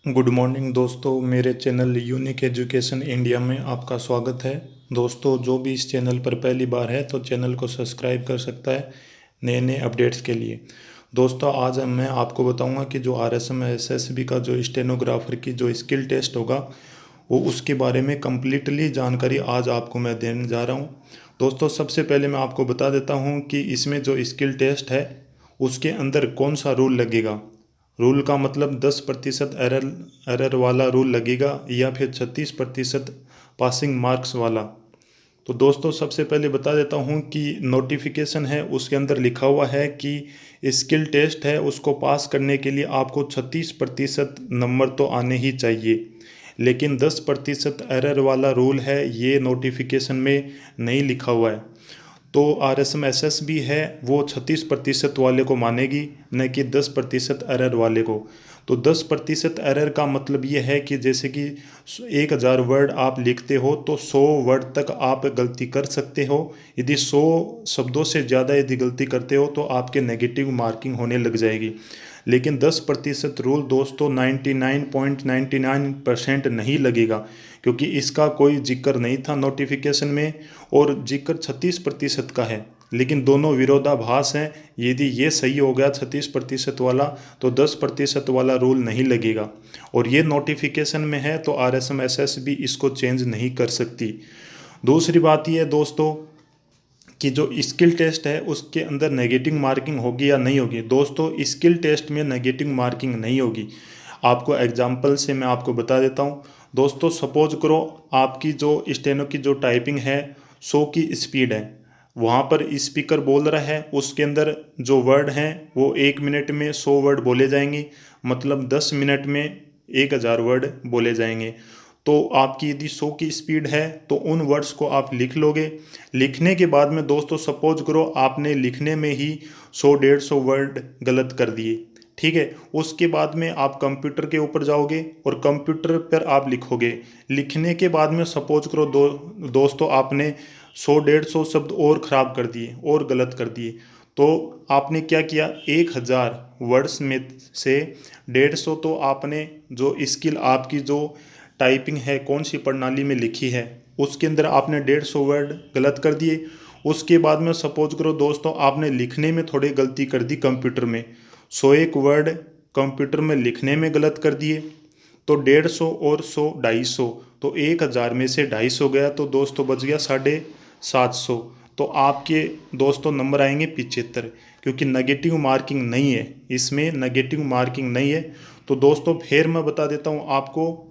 Good morning दोस्तों, मेरे channel unique education India में आपका स्वागत है। दोस्तों, जो भी इस चैनल पर पहली बार है तो चैनल को सब्सक्राइब कर सकता है नए नए अपडेट्स के लिए। दोस्तों, आज मैं आपको बताऊंगा कि जो RSM SSB का जो स्टेनोग्राफर की जो स्किल टेस्ट होगा वो उसके बारे में कम्प्लीटली जानकारी आज आपको मैं देने जा रहा हूँ। दोस्तों, सबसे पहले मैं आपको बता देता हूँ कि इसमें जो स्किल टेस्ट है उसके अंदर कौन सा रूल लगेगा। रूल का मतलब 10% एरर एरर वाला रूल लगेगा या फिर 36% पासिंग मार्क्स वाला। तो दोस्तों, सबसे पहले बता देता हूँ कि नोटिफिकेशन है उसके अंदर लिखा हुआ है कि स्किल टेस्ट है उसको पास करने के लिए आपको 36% नंबर तो आने ही चाहिए, लेकिन 10% एरर वाला रूल है ये नोटिफिकेशन में नहीं लिखा हुआ है। तो RSM SSB है वो 36% वाले को मानेगी, न कि 10% एरर वाले को। तो 10% एरर का मतलब ये है कि जैसे कि 1000 वर्ड आप लिखते हो तो 100 वर्ड तक आप गलती कर सकते हो। यदि 100 शब्दों से ज़्यादा यदि गलती करते हो तो आपके नेगेटिव मार्किंग होने लग जाएगी। लेकिन 10% रूल दोस्तों 99.99% नहीं लगेगा, क्योंकि इसका कोई जिक्र नहीं था नोटिफिकेशन में और जिक्र 36% का है, लेकिन दोनों विरोधाभास हैं। यदि ये सही हो गया 36% वाला तो 10% वाला रूल नहीं लगेगा, और ये नोटिफिकेशन में है तो RSM SSB इसको चेंज नहीं कर सकती। दूसरी बात ये है दोस्तों कि जो स्किल टेस्ट है उसके अंदर नेगेटिव मार्किंग होगी या नहीं होगी। दोस्तों, स्किल टेस्ट में नेगेटिव मार्किंग नहीं होगी। आपको एग्जांपल से मैं आपको बता देता हूँ। दोस्तों, सपोज करो आपकी जो स्टेनो की जो टाइपिंग है 100 की स्पीड है, वहाँ पर स्पीकर बोल रहा है उसके अंदर जो वर्ड हैं वो 1 मिनट में 100 वर्ड बोले जाएंगे, मतलब 10 मिनट में 1000 वर्ड बोले जाएंगे। तो आपकी यदि 100 की स्पीड है तो उन वर्ड्स को आप लिख लोगे। लिखने के बाद में दोस्तों सपोज करो आपने लिखने में ही 100-150 वर्ड गलत कर दिए, ठीक है। उसके बाद में आप कंप्यूटर के ऊपर जाओगे और कंप्यूटर पर आप लिखोगे। लिखने के बाद में सपोज करो दोस्तों आपने 100-150 शब्द और ख़राब कर दिए और गलत कर दिए। तो आपने क्या किया, 1000 वर्ड्स में से 150 तो आपने जो स्किल आपकी जो टाइपिंग है कौन सी प्रणाली में लिखी है उसके अंदर आपने 150 वर्ड गलत कर दिए। उसके बाद में सपोज करो दोस्तों आपने लिखने में थोड़ी गलती कर दी कंप्यूटर में, 101 वर्ड कंप्यूटर में लिखने में गलत कर दिए। तो 150 और 100 250, तो 1000 में से 250 गया तो दोस्तों बच गया 750। तो आपके दोस्तों नंबर आएंगे 75, क्योंकि नेगेटिव मार्किंग नहीं है, इसमें नेगेटिव मार्किंग नहीं है। तो दोस्तों फिर मैं बता देता हूँ आपको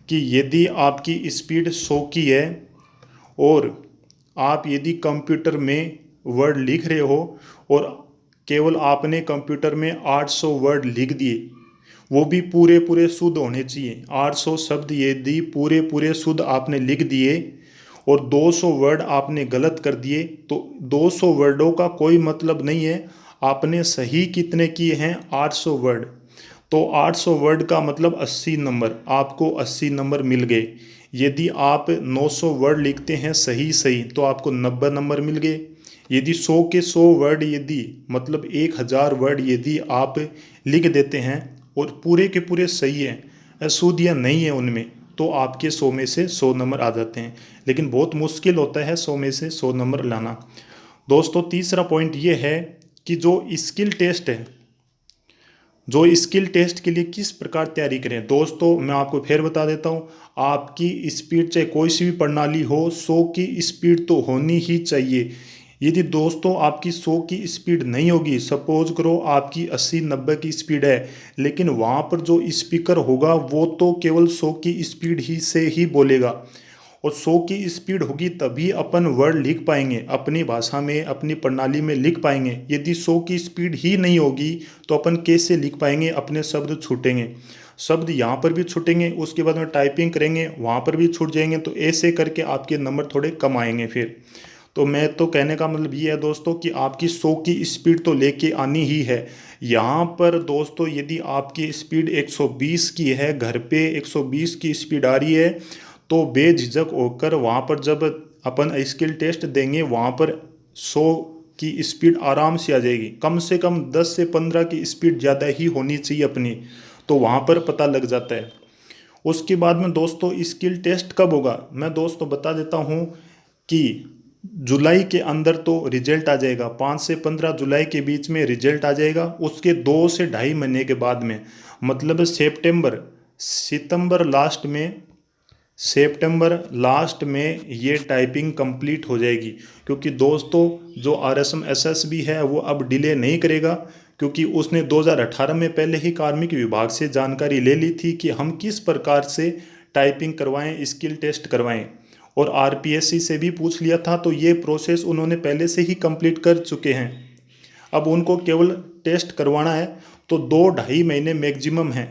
कि यदि आपकी स्पीड 100 की है और आप यदि कंप्यूटर में वर्ड लिख रहे हो और केवल आपने कंप्यूटर में 800 वर्ड लिख दिए, वो भी पूरे पूरे शुद्ध होने चाहिए। 800 शब्द यदि पूरे पूरे शुद्ध आपने लिख दिए और 200 वर्ड आपने गलत कर दिए तो 200 वर्डों का कोई मतलब नहीं है। आपने सही कितने किए हैं, 800 वर्ड। तो 800 वर्ड का मतलब 80 नंबर, आपको 80 नंबर मिल गए। यदि आप 900 वर्ड लिखते हैं सही सही तो आपको 90 नंबर मिल गए। यदि 100 के 100 वर्ड यदि मतलब 1000 वर्ड यदि आप लिख देते हैं और पूरे के पूरे सही हैं, अशुद्धियाँ नहीं है उनमें, तो आपके 100 में से 100 नंबर आ जाते हैं। लेकिन बहुत मुश्किल होता है 100 में से 100 नंबर लाना। दोस्तों, तीसरा पॉइंट ये है कि जो स्किल टेस्ट है, जो स्किल टेस्ट के लिए किस प्रकार तैयारी करें। दोस्तों, मैं आपको फिर बता देता हूँ, आपकी स्पीड चाहे कोई सी भी प्रणाली हो 100 की स्पीड तो होनी ही चाहिए। यदि दोस्तों आपकी 100 की स्पीड नहीं होगी, सपोज करो आपकी 80-90 की स्पीड है, लेकिन वहाँ पर जो स्पीकर होगा वो तो केवल 100 की स्पीड ही से ही बोलेगा, और 100 की स्पीड होगी तभी अपन वर्ड लिख पाएंगे, अपनी भाषा में अपनी प्रणाली में लिख पाएंगे। यदि 100 की स्पीड ही नहीं होगी तो अपन कैसे लिख पाएंगे, अपने शब्द छूटेंगे, शब्द यहाँ पर भी छूटेंगे, उसके बाद में टाइपिंग करेंगे वहाँ पर भी छूट जाएंगे। तो ऐसे करके आपके नंबर थोड़े कम आएंगे फिर। तो मैं तो कहने का मतलब ये है दोस्तों कि आपकी 100 की स्पीड तो लेके आनी ही है। यहाँ पर दोस्तों यदि आपकी स्पीड 120 की है, घर पे 120 की स्पीड आ रही है, तो बेझिझक होकर वहाँ पर जब अपन स्किल टेस्ट देंगे वहाँ पर 100 की स्पीड आराम से आ जाएगी। कम से कम 10 से 15 की स्पीड ज़्यादा ही होनी चाहिए अपनी। तो वहाँ पर पता लग जाता है। उसके बाद में दोस्तों स्किल टेस्ट कब होगा, मैं दोस्तों बता देता हूँ कि जुलाई के अंदर तो रिजल्ट आ जाएगा, 5 से 15 जुलाई के बीच में रिजल्ट आ जाएगा। उसके 2 से ढाई महीने के बाद में, मतलब सितंबर लास्ट में ये टाइपिंग कंप्लीट हो जाएगी। क्योंकि दोस्तों जो RSM SSB है वो अब डिले नहीं करेगा, क्योंकि उसने 2018 में पहले ही कार्मिक विभाग से जानकारी ले ली थी कि हम किस प्रकार से टाइपिंग करवाएं, स्किल टेस्ट करवाएं, और RPSC से भी पूछ लिया था। तो ये प्रोसेस उन्होंने पहले से ही कंप्लीट कर चुके हैं। अब उनको केवल टेस्ट करवाना है, तो 2-2.5 महीने मैक्सिमम है।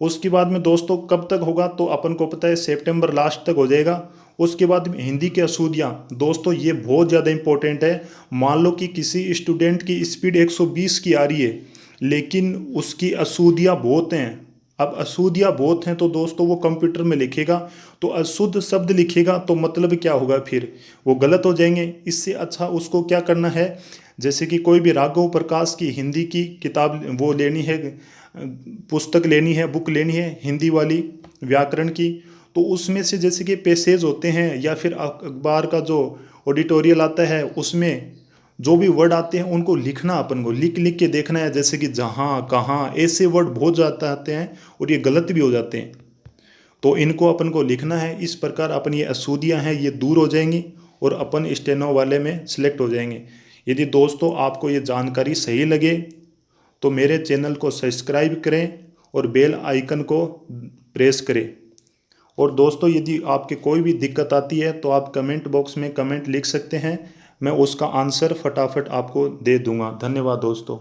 उसके बाद में दोस्तों कब तक होगा, तो अपन को पता है सितंबर लास्ट तक हो जाएगा। उसके बाद में हिंदी के असूदियाँ दोस्तों ये बहुत ज़्यादा इंपॉर्टेंट है। मान लो कि किसी स्टूडेंट की स्पीड 120 की आ रही है, लेकिन उसकी असूदियाँ बहुत हैं। अब अशुद्धियाँ बहुत हैं तो दोस्तों वो कंप्यूटर में लिखेगा तो अशुद्ध शब्द लिखेगा, तो मतलब क्या होगा, फिर वो गलत हो जाएंगे। इससे अच्छा उसको क्या करना है, जैसे कि कोई भी राघव प्रकाश की हिंदी की किताब वो लेनी है, पुस्तक लेनी है, बुक लेनी है हिंदी वाली व्याकरण की, तो उसमें से जैसे कि पैसेज होते हैं या फिर अखबार का जो ऑडिटोरियल आता है उसमें जो भी वर्ड आते हैं उनको लिखना, अपन को लिख लिख के देखना है, जैसे कि जहाँ कहाँ ऐसे वर्ड बहुत ज़्यादा आते हैं और ये गलत भी हो जाते हैं, तो इनको अपन को लिखना है। इस प्रकार अपन ये अशुद्धियाँ हैं ये दूर हो जाएंगी और अपन स्टेनो वाले में सिलेक्ट हो जाएंगे। यदि दोस्तों आपको ये जानकारी सही लगे तो मेरे चैनल को सब्सक्राइब करें और बेल आइकन को प्रेस करें। और दोस्तों यदि आपके कोई भी दिक्कत आती है तो आप कमेंट बॉक्स में कमेंट लिख सकते हैं, मैं उसका आंसर फटाफट आपको दे दूंगा। धन्यवाद दोस्तों।